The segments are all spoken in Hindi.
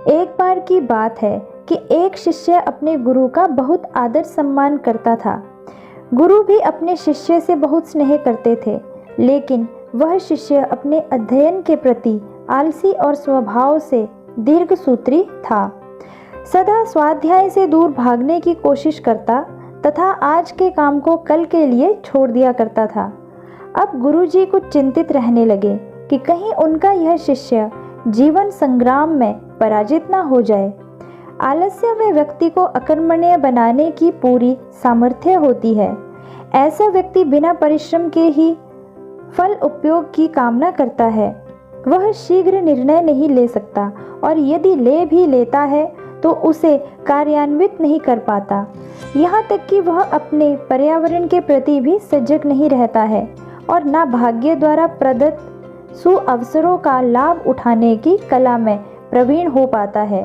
एक बार की बात है कि एक शिष्य अपने गुरु का बहुत आदर सम्मान करता था। गुरु भी अपने शिष्य से बहुत स्नेह करते थे, लेकिन वह शिष्य अपने अध्ययन के प्रति आलसी और स्वभाव से दीर्घसूत्री था। सदा स्वाध्याय से दूर भागने की कोशिश करता तथा आज के काम को कल के लिए छोड़ दिया करता था। अब गुरुजी कुछ चिंतित रहने लगे कि कहीं उनका यह शिष्य जीवन संग्राम में पराजित न हो जाए। आलस्य में व्यक्ति को अकर्मण्य बनाने की पूरी सामर्थ्य होती है। ऐसा व्यक्ति बिना परिश्रम के ही फल उपयोग की कामना करता है। वह शीघ्र निर्णय नहीं ले सकता और यदि ले भी लेता है तो उसे कार्यान्वित नहीं कर पाता। यहाँ तक कि वह अपने पर्यावरण के प्रति भी सजग नहीं रहता है और न भाग्य द्वारा प्रदत्त सुअवसरों का लाभ उठाने की कला में प्रवीण हो पाता है।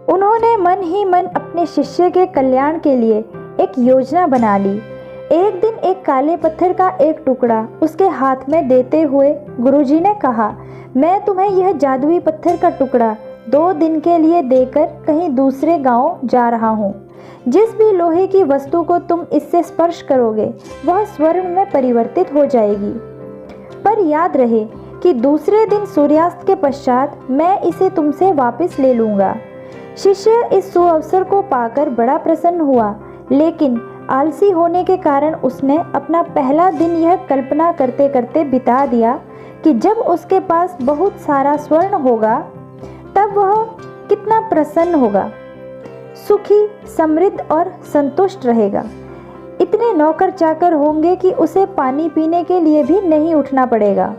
उन्होंने मन ही मन अपने शिष्य के कल्याण के लिए एक योजना बना ली। एक दिन एक काले पत्थर का एक टुकड़ा उसके हाथ में देते हुए गुरुजी ने कहा, मैं तुम्हें यह जादुई पत्थर का टुकड़ा 2 दिन के लिए देकर कहीं दूसरे गांव जा रहा हूँ। जिस भी लोहे की वस्तु को तुम इससे स्पर्श करोगे वह स्वर्ण में परिवर्तित हो जाएगी। पर याद रहे कि दूसरे दिन सूर्यास्त के पश्चात मैं इसे तुमसे वापस ले लूँगा। शिष्य इस सुअवसर को पाकर बड़ा प्रसन्न हुआ, लेकिन आलसी होने के कारण उसने अपना पहला दिन यह कल्पना करते करते बिता दिया कि जब उसके पास बहुत सारा स्वर्ण होगा तब वह कितना प्रसन्न होगा, सुखी, समृद्ध और संतुष्ट रहेगा। इतने नौकर चाकर होंगे कि उसे पानी पीने के लिए भी नहीं उठना पड़ेगा।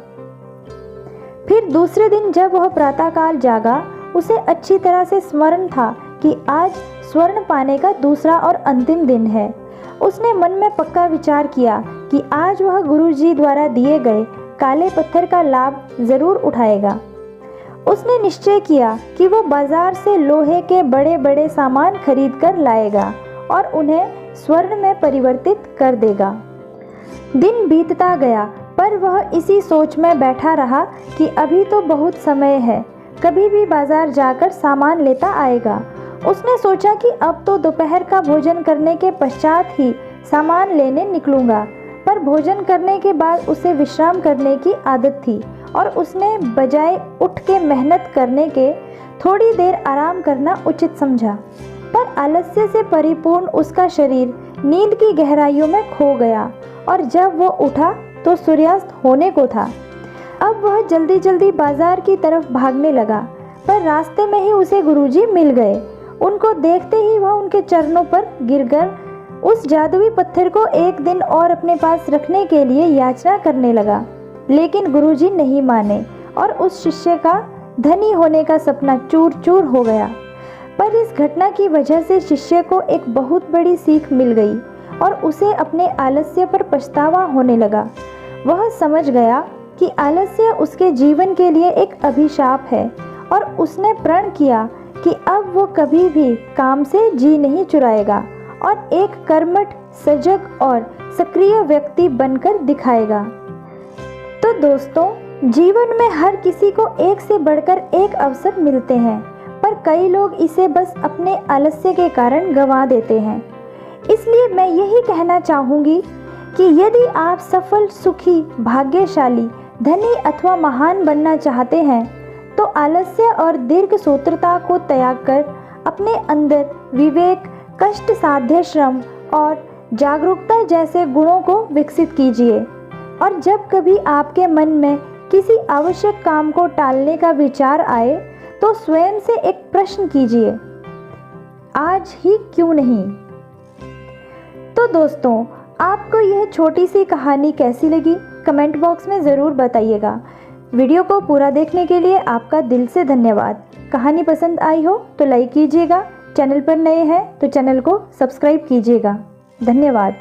फिर दूसरे दिन जब वह प्रातःकाल जागा, उसे अच्छी तरह से स्मरण था कि आज स्वर्ण पाने का दूसरा और अंतिम दिन है। उसने मन में पक्का विचार किया कि आज वह गुरुजी द्वारा दिए गए काले पत्थर का लाभ जरूर उठाएगा। उसने निश्चय किया कि वह बाजार से लोहे के बड़े बड़े सामान खरीद कर लाएगा और उन्हें स्वर्ण में परिवर्तित कर देगा। दिन बीतता गया, पर वह इसी सोच में बैठा रहा कि अभी तो बहुत समय है, कभी भी बाजार जाकर सामान लेता आएगा। उसने सोचा कि अब तो दोपहर का भोजन करने के पश्चात ही सामान लेने निकलूंगा, पर भोजन करने के बाद उसे विश्राम करने की आदत थी और उसने बजाय उठ के मेहनत करने के थोड़ी देर आराम करना उचित समझा। पर आलस्य से परिपूर्ण उसका शरीर नींद की गहराइयों में खो गया और जब वो उठा तो सूर्यास्त होने को था। अब वह जल्दी जल्दी बाजार की तरफ भागने लगा, पर रास्ते में ही उसे गुरुजी मिल गए। उनको देखते ही वह उनके चरणों पर गिरकर उस जादुई पत्थर को एक दिन और अपने पास रखने के लिए याचना करने लगा, लेकिन गुरुजी नहीं माने और उस शिष्य का धनी होने का सपना चूर चूर हो गया। पर इस घटना की वजह से शिष्य को एक बहुत बड़ी सीख मिल गई और उसे अपने आलस्य पर पछतावा होने लगा। वह समझ गया कि आलस्य उसके जीवन के लिए एक अभिशाप है और उसने प्रण किया कि अब वो कभी भी काम से जी नहीं चुराएगा और एक कर्मठ, सजग और सक्रिय व्यक्ति बनकर दिखाएगा। तो दोस्तों, जीवन में हर किसी को एक से बढ़कर एक अवसर मिलते हैं, पर कई लोग इसे बस अपने आलस्य के कारण गंवा देते हैं। इसलिए मैं यही कहना चाहूँगी कि यदि आप सफल, सुखी, भाग्यशाली, धनी अथवा महान बनना चाहते हैं तो आलस्य और दीर्घसूत्रता को त्याग कर अपने अंदर विवेक, कष्ट साध्य श्रम और जागरूकता जैसे गुणों को विकसित कीजिए। और जब कभी आपके मन में किसी आवश्यक काम को टालने का विचार आए तो स्वयं से एक प्रश्न कीजिए, आज ही क्यों नहीं। तो दोस्तों, आपको यह छोटी सी कहानी कैसी लगी कमेंट बॉक्स में ज़रूर बताइएगा। वीडियो को पूरा देखने के लिए आपका दिल से धन्यवाद। कहानी पसंद आई हो तो लाइक कीजिएगा, चैनल पर नए हैं तो चैनल को सब्सक्राइब कीजिएगा। धन्यवाद।